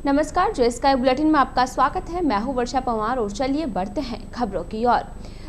नमस्कार, जो sky bulletin में आपका स्वागत है। मैं हूं वर्षा पंवार और चलिए बढ़ते हैं खबरों की ओर।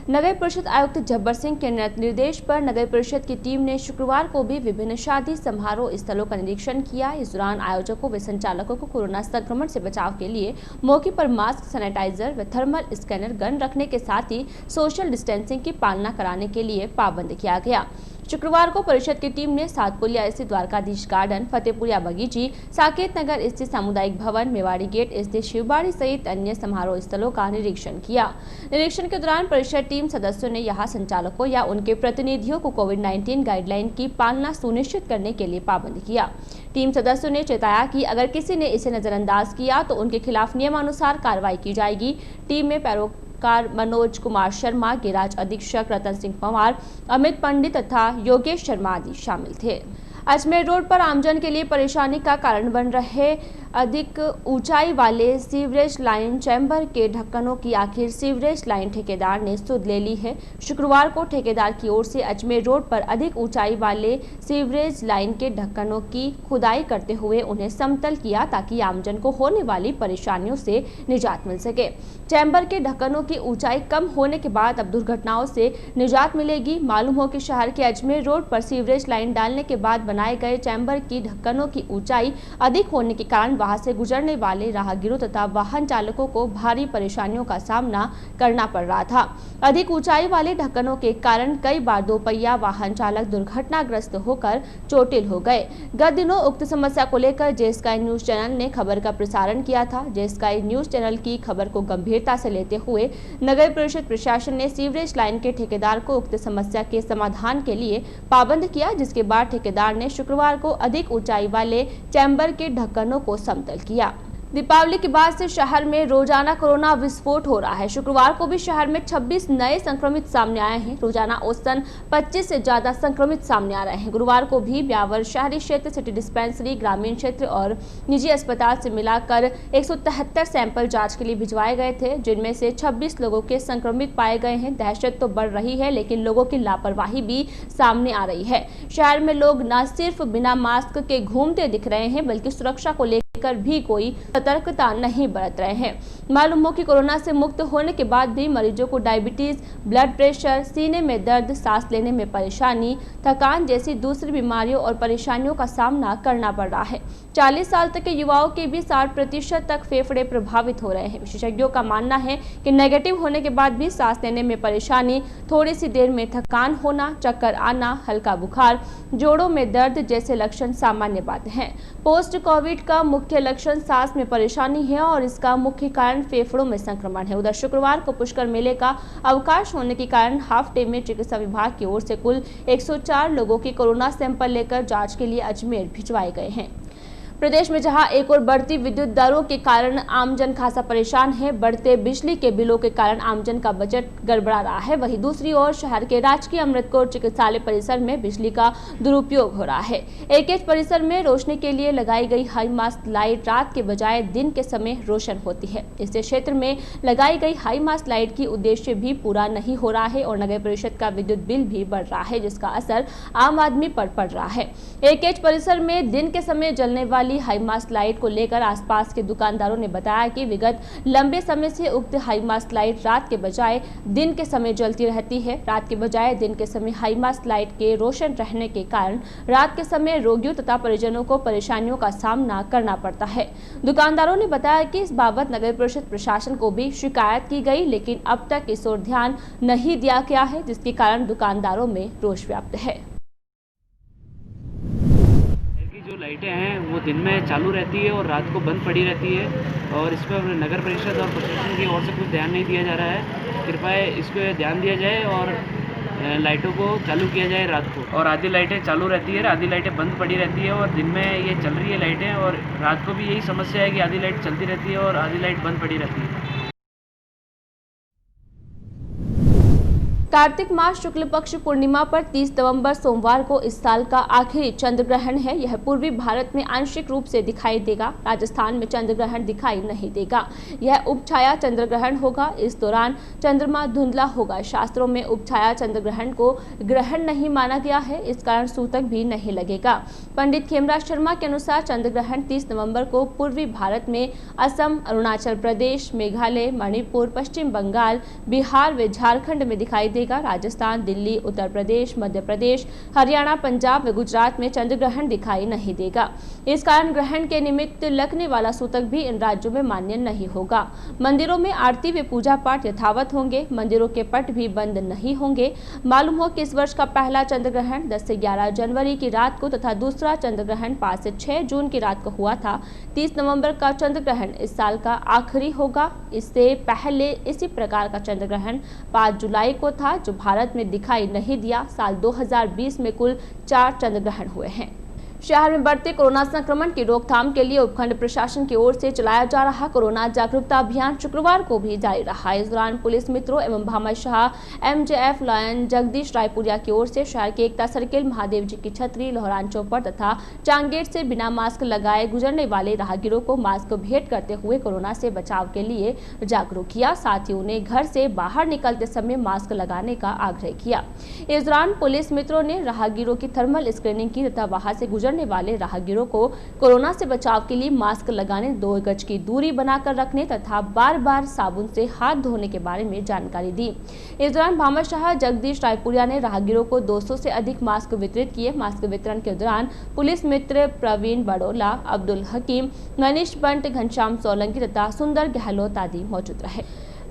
नगर परिषद आयुक्त जब्बर सिंह के निर्देश पर नगर परिषद की टीम ने शुक्रवार को भी विभिन्न शादी समारोह स्थलों का निरीक्षण किया। इस दौरान आयोजकों व संचालकों को कोरोना संक्रमण से बचाव के लिए मौके पर मास्क, सैनिटाइजर व थर्मल स्कैनर गन रखने के साथ ही सोशल डिस्टेंसिंग की पालना कराने के लिए पाबंद किया गया। शुक्रवार को परिषद की टीम ने सातपुलिया स्थित द्वारकाधीश गार्डन, फतेहपुरिया बगीची, साकेत नगर स्थित सामुदायिक भवन, मेवाड़ी गेट स्थित शिवबाड़ी सहित अन्य समारोह स्थलों का निरीक्षण किया। निरीक्षण के दौरान परिषद टीम सदस्यों ने यहां संचालकों या उनके प्रतिनिधियों को कोविड-19 गाइडलाइन की पालना सुनिश्चित करने के लिए पाबंद किया। टीम सदस्यों ने चेताया कि अगर किसी ने इसे नजरअंदाज किया तो उनके खिलाफ नियमानुसार कार्रवाई की जाएगी। टीम में पैरोकार मनोज कुमार शर्मा, गेराज अधीक्षक रतन सिंह पंवार, अमित पंडित तथा योगेश शर्मा आदि शामिल थे। अजमेर रोड पर आमजन के लिए परेशानी का कारण बन रहे अधिक ऊंचाई वाले सीवरेज लाइन चैम्बर के ढक्कनों की आखिर सीवरेज लाइन ठेकेदार ने सुध ले ली है। शुक्रवार को ठेकेदार की ओर से अजमेर रोड पर अधिक ऊंचाई वाले सीवरेज लाइन के ढक्कनों की खुदाई करते हुए उन्हें समतल किया ताकि आमजन को होने वाली परेशानियों से निजात मिल सके। चैम्बर के ढक्कनों की ऊंचाई कम होने के बाद अब दुर्घटनाओं से निजात मिलेगी। मालूम हो कि शहर के अजमेर रोड पर सीवरेज लाइन डालने के बाद बनाए गए चैम्बर की ढक्कनों की ऊंचाई अधिक होने के कारण वहां से गुजरने वाले राहगीरों तथा वाहन चालकों को भारी परेशानियों का सामना करना पड़ रहा था। अधिक ऊंचाई वाले ढक्कनों के कारण कई बार दोपहिया वाहन चालक दुर्घटनाग्रस्त होकर चोटिल हो गए। गत दिनों उक्त समस्या को लेकर जे स्काई न्यूज चैनल ने खबर का प्रसारण किया था। जे स्काई न्यूज चैनल की खबर को गंभीरता से लेते हुए नगर परिषद प्रशासन ने सीवरेज लाइन के ठेकेदार को उक्त समस्या के समाधान के लिए पाबंद किया, जिसके बाद ठेकेदार ने शुक्रवार को अधिक ऊंचाई वाले चैम्बर के ढक्कनों को समतल किया। दीपावली के बाद से शहर में रोजाना कोरोना विस्फोट हो रहा है। शुक्रवार को भी शहर में 26 नए संक्रमित सामने आए हैं। रोजाना औसतन 25 से ज्यादा संक्रमित सामने आ रहे हैं। गुरुवार को भी ब्यावर शहरी क्षेत्र, सिटी डिस्पेंसरी, ग्रामीण क्षेत्र और निजी अस्पताल से मिलाकर 173 सैंपल जांच के लिए भिजवाए गए थे, जिनमें से 26 लोगों के संक्रमित पाए गए हैं। दहशत तो बढ़ रही है, लेकिन लोगों की लापरवाही भी सामने आ रही है। शहर में लोग न सिर्फ बिना मास्क के घूमते दिख रहे हैं, बल्कि सुरक्षा को लेकर भी कोई सतर्कता नहीं बरत रहे हैं। मालूम हो कि कोरोना से मुक्त होने के बाद भी मरीजों को डायबिटीज, ब्लड प्रेशर, सीने में दर्द, सांस लेने में परेशानी, थकान जैसी दूसरी बीमारियों और परेशानियों का सामना करना पड़ रहा है। 40 साल तक के युवाओं के भी 60% तक फेफड़े प्रभावित हो रहे हैं। विशेषज्ञों का मानना है कि नेगेटिव होने के बाद भी सांस लेने में परेशानी, थोड़ी सी देर में थकान होना, चक्कर आना, हल्का बुखार, जोड़ों में दर्द जैसे लक्षण सामान्य बात हैं। पोस्ट कोविड का मुख्य लक्षण सांस में परेशानी है और इसका मुख्य कारण फेफड़ों में संक्रमण है। उधर शुक्रवार को पुष्कर मेले का अवकाश होने के कारण हाफ डे में चिकित्सा विभाग की ओर से कुल 104 लोगों के कोरोना सैंपल लेकर जांच के लिए अजमेर भिजवाए गए हैं। प्रदेश में जहां एक और बढ़ती विद्युत दरों के कारण आमजन खासा परेशान है, बढ़ते बिजली के बिलों के कारण आमजन का बजट गड़बड़ा रहा है, वहीं दूसरी ओर शहर के राजकीय अमृतकोर चिकित्सालय परिसर में बिजली का दुरुपयोग हो रहा है। एकेज परिसर में रोशनी के लिए लगाई गई हाई मास्ट लाइट रात के बजाय दिन के समय रोशन होती है। इससे क्षेत्र में लगाई गई हाई मास्ट लाइट की उद्देश्य भी पूरा नहीं हो रहा है और नगर परिषद का विद्युत बिल भी बढ़ रहा है, जिसका असर आम आदमी पर पड़ रहा है। एकेज परिसर में दिन के समय जलने वाली हाई मास्ट लाइट को लेकर आसपास के दुकानदारों ने बताया कि विगत लंबे समय से उक्त हाई मास्ट लाइट रात के बजाय दिन के समय जलती रहती है। रात के बजाय दिन के समय हाई मास्ट लाइट के रोशन रहने के कारण रात के समय रोगियों तथा परिजनों को परेशानियों का सामना करना पड़ता है। दुकानदारों ने बताया कि इस बाबत नगर परिषद प्रशासन को भी शिकायत की गई, लेकिन अब तक इस ओर ध्यान नहीं दिया गया है, जिसके कारण दुकानदारों में रोष व्याप्त है। जो लाइटें हैं वो दिन में चालू रहती है और रात को बंद पड़ी रहती है और इस पर नगर परिषद और प्रशासन की ओर से कुछ ध्यान नहीं दिया जा रहा है। कृपया इस पर ध्यान दिया जाए और लाइटों को चालू किया जाए रात को। और आधी लाइटें चालू रहती है, आधी लाइटें बंद पड़ी रहती है और दिन में ये चल रही है लाइटें, और रात को भी यही समस्या है कि आधी लाइट चलती रहती है और आधी लाइट बंद पड़ी रहती है। कार्तिक मास शुक्ल पक्ष पूर्णिमा पर 30 नवंबर सोमवार को इस साल का आखिरी चंद्र ग्रहण है। यह पूर्वी भारत में आंशिक रूप से दिखाई देगा। राजस्थान में चंद्र ग्रहण दिखाई नहीं देगा। यह उपछाया चंद्र ग्रहण होगा। इस दौरान चंद्रमा धुंधला होगा। शास्त्रों में उपछाया चंद्र ग्रहण को ग्रहण नहीं माना गया है, इस कारण सूतक भी नहीं लगेगा। पंडित खेमराज शर्मा के अनुसार चंद्र ग्रहण 30 नवंबर को पूर्वी भारत में असम, अरुणाचल प्रदेश, मेघालय, मणिपुर, पश्चिम बंगाल, बिहार व झारखंड में दिखाई देगा। राजस्थान, दिल्ली, उत्तर प्रदेश, मध्य प्रदेश, हरियाणा, पंजाब व गुजरात में चंद्र ग्रहण दिखाई नहीं देगा। इस कारण ग्रहण के निमित्त लगने वाला सूतक भी इन राज्यों में मान्य नहीं होगा। मंदिरों में आरती व पूजा पाठ यथावत होंगे। मंदिरों के पट भी बंद नहीं होंगे। मालूम हो कि इस वर्ष का पहला चंद्र ग्रहण 10 से 11 जनवरी की रात को तथा दूसरा चंद्र ग्रहण 5 से 6 जून की रात को हुआ था। 30 नवंबर का चंद्र ग्रहण इस साल का आखिरी होगा। इससे पहले इसी प्रकार का चंद्र ग्रहण 5 जुलाई को था, जो भारत में दिखाई नहीं दिया। साल 2020 में कुल 4 चंद्र ग्रहण हुए हैं। शहर में बढ़ते कोरोना संक्रमण की रोकथाम के लिए उपखंड प्रशासन की ओर से चलाया जा रहा कोरोना जागरूकता अभियान शुक्रवार को भी जारी रहा। इस दौरान पुलिस मित्रों एवं भामाशाह MJF लायन जगदीश रायपुरिया की ओर से शहर के एकता सर्किल, महादेव जी की छतरी, लोहरान चौपड़ तथा चांगेट से बिना मास्क लगाए गुजरने वाले राहगीरों को मास्क भेंट करते हुए कोरोना से बचाव के लिए जागरूक किया। साथ ही उन्हें घर से बाहर निकलते समय मास्क लगाने का आग्रह किया। इस दौरान पुलिस मित्रों ने राहगीरों की थर्मल स्क्रीनिंग की तथा वहां से गुजरने वाले राहगीरों को कोरोना से बचाव के लिए मास्क लगाने, 2 गज की दूरी बनाकर रखने तथा बार-बार साबुन से हाथ धोने के बारे में जानकारी दी। इस दौरान भामाशाह जगदीश रायपुरिया ने राहगीरों को 200 से अधिक मास्क वितरित किए। मास्क वितरण के दौरान पुलिस मित्र प्रवीण बड़ोला, अब्दुल हकीम, मनीष बंट, घनश्याम सोलंकी तथा सुंदर गहलोत आदि मौजूद रहे।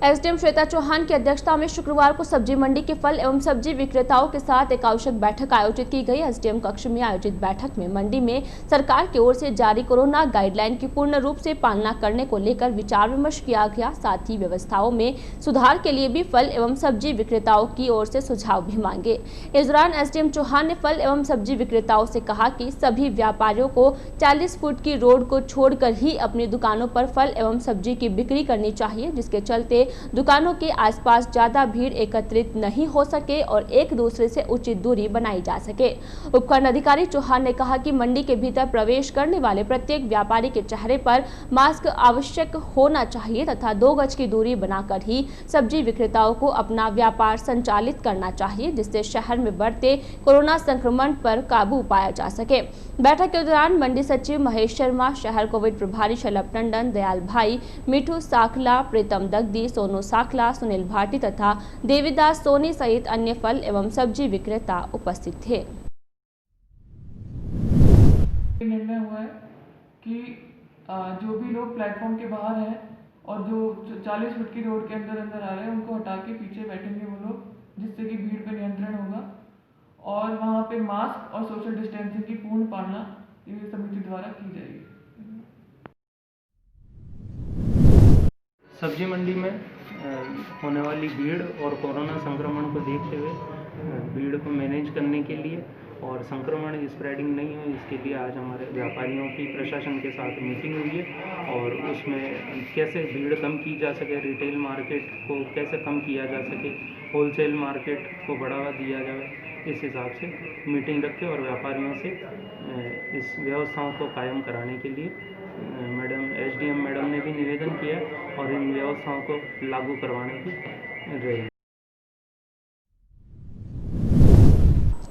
SDM श्वेता चौहान की अध्यक्षता में शुक्रवार को सब्जी मंडी के फल एवं सब्जी विक्रेताओं के साथ एक आवश्यक बैठक आयोजित की गई। SDM कक्ष में आयोजित बैठक में मंडी में सरकार की ओर से जारी कोरोना गाइडलाइन की पूर्ण रूप से पालना करने को लेकर विचार विमर्श किया गया। साथ ही व्यवस्थाओं में सुधार के लिए भी फल एवं सब्जी विक्रेताओं की ओर से सुझाव भी मांगे। इस दौरान SDM चौहान ने फल एवं सब्जी विक्रेताओं से कहा कि सभी व्यापारियों को 40 फुट की रोड को छोड़कर ही अपनी दुकानों पर फल एवं सब्जी की बिक्री करनी चाहिए, जिसके चलते दुकानों के आसपास ज्यादा भीड़ एकत्रित नहीं हो सके और एक दूसरे से उचित दूरी बनाई जा सके। उपखंड अधिकारी चौहान ने कहा कि मंडी के भीतर प्रवेश करने वाले प्रत्येक व्यापारी के चेहरे पर मास्क आवश्यक होना चाहिए तथा 2 गज की दूरी बनाकर ही सब्जी विक्रेताओं को अपना व्यापार संचालित करना चाहिए, जिससे शहर में बढ़ते कोरोना संक्रमण पर काबू पाया जा सके। बैठक के दौरान मंडी सचिव महेश शर्मा, शहर कोविड प्रभारी शलभ टंडन, दयाल भाई, मिठू साखला, प्रीतम दगदी, सोनू साखला, सुनील भाटी तथा देवीदास सोनी सहित अन्य फल एवं सब्जी विक्रेता उपस्थित थे। निर्णय हुआ है कि जो भी लोग प्लेटफॉर्म के बाहर हैं और जो 40 फुट की रोड के अंदर आ रहे हैं उनको हटा के पीछे बैठेंगे वो लोग, जिससे कि भीड़ पर नियंत्रण होगा और वहाँ पे मास्क और सोशल डिस्टेंसिंग की पूर्ण पालना ये समिति द्वारा की जाएगी। सब्जी मंडी में होने वाली भीड़ और कोरोना संक्रमण को देखते हुए भीड़ को मैनेज करने के लिए और संक्रमण स्प्रेडिंग नहीं हो, इसके लिए आज हमारे व्यापारियों की प्रशासन के साथ मीटिंग हुई है और उसमें कैसे भीड़ कम की जा सके, रिटेल मार्केट को कैसे कम किया जा सके, होलसेल मार्केट को बढ़ावा दिया जाए, इस हिसाब से मीटिंग रखे और व्यापारियों से इस व्यवस्थाओं को कायम कराने के लिए मैडम SDM मैडम ने भी निवेदन किया और इन व्यवस्थाओं को लागू करवाने की रहेगी।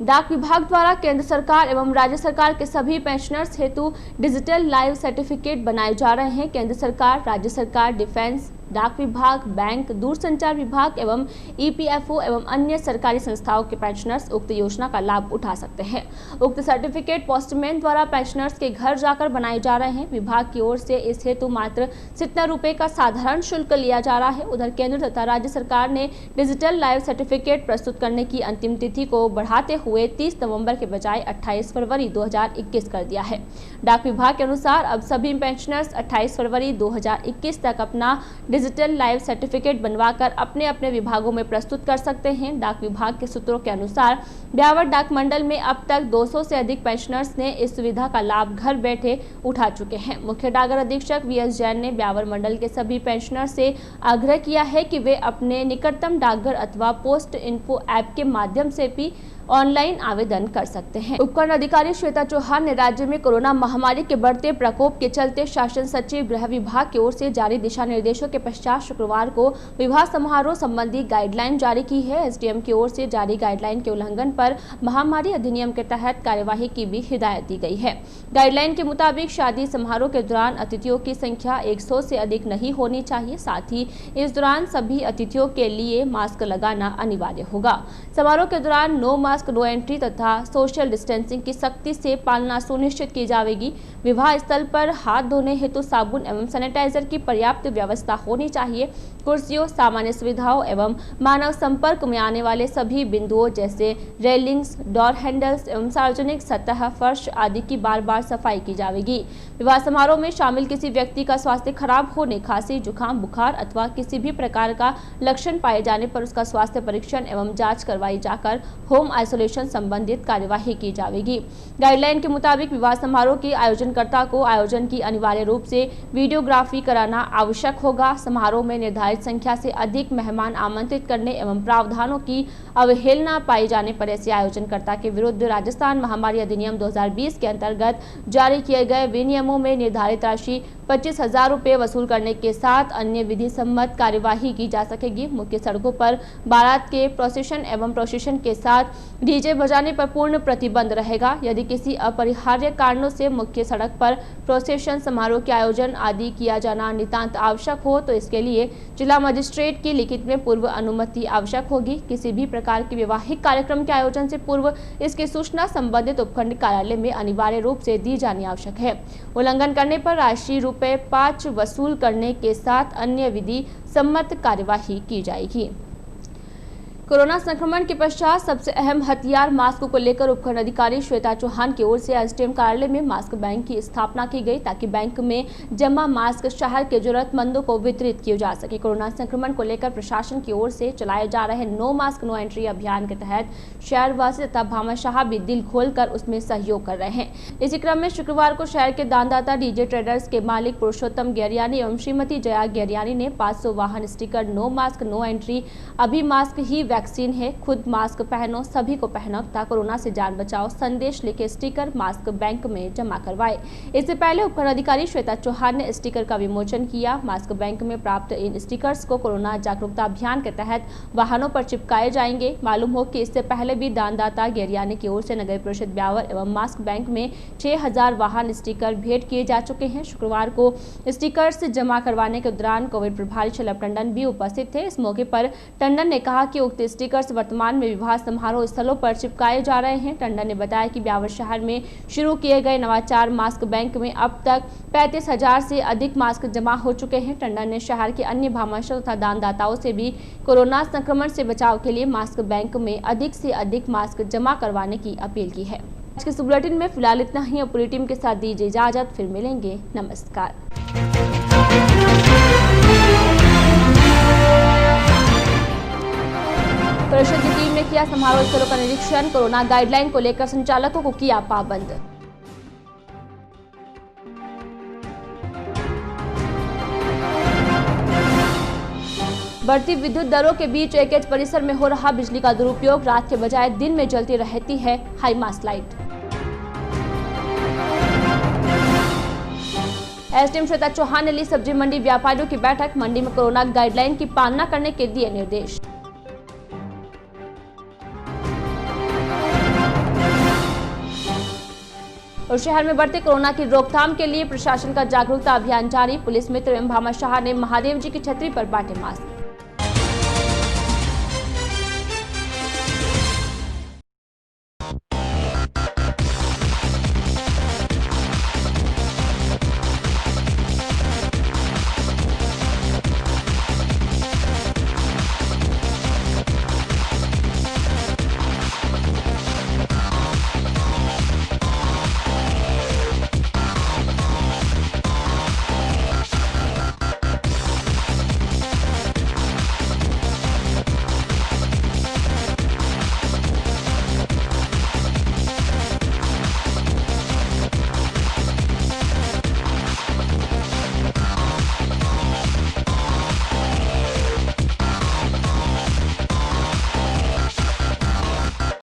डाक विभाग द्वारा केंद्र सरकार एवं राज्य सरकार के सभी पेंशनर्स हेतु डिजिटल लाइव सर्टिफिकेट बनाए जा रहे हैं। केंद्र सरकार, राज्य सरकार, डिफेंस, डाक विभाग, बैंक, दूरसंचार विभाग एवं EPFO एवं अन्य सरकारी संस्थाओं के पेंशनर्स उक्त योजना का लाभ उठा सकते हैं। उक्त सर्टिफिकेट पोस्टमैन द्वारा पेंशनर्स के घर जाकर बनाए जा रहे हैं। विभाग की ओर से इस हेतु मात्र 70 रुपए का साधारण शुल्क लिया जा रहा है। उधर केंद्र तथा राज्य सरकार ने डिजिटल लाइव सर्टिफिकेट प्रस्तुत करने की अंतिम तिथि को बढ़ाते हुए 30 नवंबर के बजाय 28 फरवरी 2021 कर दिया है। डाक विभाग के अनुसार अब सभी पेंशनर्स 28 फरवरी 2021 तक अपना डिजिटल लाइव सर्टिफिकेट बनवाकर अपने अपने विभागों में प्रस्तुत कर सकते हैं। डाक विभाग के सूत्रों के अनुसार ब्यावर डाक मंडल में अब तक 200 से अधिक पेंशनर्स ने इस सुविधा का लाभ घर बैठे उठा चुके हैं। मुख्य डाक अधीक्षक वीएस जैन ने ब्यावर मंडल के सभी पेंशनर से आग्रह किया है कि वे अपने निकटतम डाकघर अथवा पोस्ट इन्फो ऐप के माध्यम से भी ऑनलाइन आवेदन कर सकते हैं। उपखंड अधिकारी श्वेता चौहान ने राज्य में कोरोना महामारी के बढ़ते प्रकोप के चलते शासन सचिव गृह विभाग की ओर से जारी दिशा निर्देशों के पश्चात शुक्रवार को विवाह समारोह संबंधी गाइडलाइन जारी की है। एसडीएम की ओर से जारी गाइडलाइन के उल्लंघन पर महामारी अधिनियम के तहत कार्यवाही की भी हिदायत दी गई है। गाइडलाइन के मुताबिक शादी समारोह के दौरान अतिथियों की संख्या 100 से अधिक नहीं होनी चाहिए। साथ ही इस दौरान सभी अतिथियों के लिए मास्क लगाना अनिवार्य होगा। समारोह के दौरान नो मास्क नो एंट्री तथा सोशल डिस्टेंसिंग की सख्ती से पालना सुनिश्चित की जाएगी। विवाह स्थल पर हाथ धोने हेतु साबुन एवं सैनिटाइजर की पर्याप्त व्यवस्था होनी चाहिए। कुर्सियों, सामान्य सुविधाओं एवं मानव संपर्क में आने वाले सभी बिंदुओं जैसे रेलिंग्स, डोर हैंडल्स एवं सार्वजनिक सतह, फर्श आदि की बार बार सफाई की जाएगी। विवाह समारोह में शामिल किसी व्यक्ति का स्वास्थ्य खराब होने, खांसी, जुकाम, बुखार अथवा किसी भी प्रकार का लक्षण पाए जाने पर उसका स्वास्थ्य परीक्षण एवं जांच करवाई जाकर होम आइसोलेशन संबंधित कार्यवाही की जाएगी। गाइडलाइन के मुताबिक विवाह समारोह के आयोजनकर्ता को आयोजन की अनिवार्य रूप से वीडियोग्राफी कराना आवश्यक होगा। समारोह में निर्धारित संख्या से अधिक मेहमान आमंत्रित करने एवं प्रावधानों की अवहेलना पाए जाने पर ऐसे आयोजनकर्ता के विरुद्ध राजस्थान महामारी अधिनियम 2020 के अंतर्गत जारी किए गए विनियमों में निर्धारित राशि 25,000 रुपये वसूल करने के साथ अन्य विधि सम्मत कार्यवाही की जा सकेगी। मुख्य सड़कों पर बारात के प्रोसेशन एवं प्रोसेशन के साथ डीजे बजाने पर पूर्ण प्रतिबंध रहेगा। यदि किसी अपरिहार्य कारणों से मुख्य सड़क पर प्रोसेशन, समारोह के आयोजन आदि किया जाना नितांत आवश्यक हो तो इसके लिए जिला मजिस्ट्रेट की लिखित में पूर्व अनुमति आवश्यक होगी। किसी भी प्रकार के वैवाहिक कार्यक्रम के आयोजन से पूर्व इसकी सूचना संबंधित उपखंड कार्यालय में अनिवार्य रूप से दी जानी आवश्यक है। उल्लंघन करने पर राशि ₹5 वसूल करने के साथ अन्य विधि सम्मत कार्यवाही की जाएगी। कोरोना संक्रमण के पश्चात सबसे अहम हथियार मास्क को लेकर उपखंड अधिकारी श्वेता चौहान की ओर से एसडीएम कार्यालय में मास्क बैंक की स्थापना की गई ताकि बैंक में जमा मास्क शहर के जरूरतमंदों को वितरित किए जा सके। कोरोना संक्रमण को लेकर प्रशासन की ओर से चलाए जा रहे नो मास्क नो एंट्री अभियान के तहत शहरवासी तथा भामाशाह भी दिल खोलकर उसमें सहयोग कर रहे हैं। इसी क्रम में शुक्रवार को शहर के दानदाता डीजे ट्रेडर्स के मालिक पुरुषोत्तम गेरियानी एवं श्रीमती जया गेरियानी ने 500 वाहन sticker no mask no entry, अभी मास्क ही वैक्सीन है, खुद मास्क पहनो, सभी को पहनो तथा कोरोना से जान बचाओ संदेश लिखे स्टिकर मास्क बैंक में जमा करवाए। इससे पहले उपखंड अधिकारी श्वेता चौहान ने स्टिकर का विमोचन किया। मास्क बैंक में प्राप्त इन स्टिकर्स को कोरोना जागरूकता अभियान के तहत वाहनों पर चिपकाए जाएंगे। मालूम हो कि इससे पहले भी दानदाता गेरियानी की ओर से नगर परिषद ब्यावर एवं मास्क बैंक में 6000 वाहन स्टिकर भेंट किए जा चुके हैं। शुक्रवार को स्टिकर्स जमा करवाने के दौरान कोविड प्रभारी शलभ टंडन भी उपस्थित थे। इस मौके पर टंडन ने कहा कि उक्त स्टिकर्स वर्तमान में विवाह समारोह स्थलों पर चिपकाए जा रहे हैं। टंडन ने बताया कि ब्यावर शहर में शुरू किए गए नवाचार मास्क बैंक में अब तक 35,000 से अधिक मास्क जमा हो चुके हैं। टंडन ने शहर के अन्य भामाशाह तथा दानदाताओं से भी कोरोना संक्रमण से बचाव के लिए मास्क बैंक में अधिक से अधिक मास्क जमा करवाने की अपील की है। आज के इस बुलेटिन में फिलहाल इतना ही। पूरी टीम के साथ दीजिए इजाजत, फिर मिलेंगे। नमस्कार। परिषद की टीम ने किया समारोह स्थलों का निरीक्षण। कोरोना गाइडलाइन को लेकर संचालकों को किया पाबंद। बढ़ती विद्युत दरों के बीच एकेज परिसर में हो रहा बिजली का दुरुपयोग, रात के बजाय दिन में जलती रहती है high mast light. SDM Shweta Chauhan ने ली सब्जी मंडी व्यापारियों की बैठक। मंडी में कोरोना गाइडलाइन की पालना करने के दिए निर्देश। और शहर में बढ़ते कोरोना की रोकथाम के लिए प्रशासन का जागरूकता अभियान जारी। पुलिस मित्र एवं भामाशाह ने महादेव जी की छतरी पर बांटे मास्क।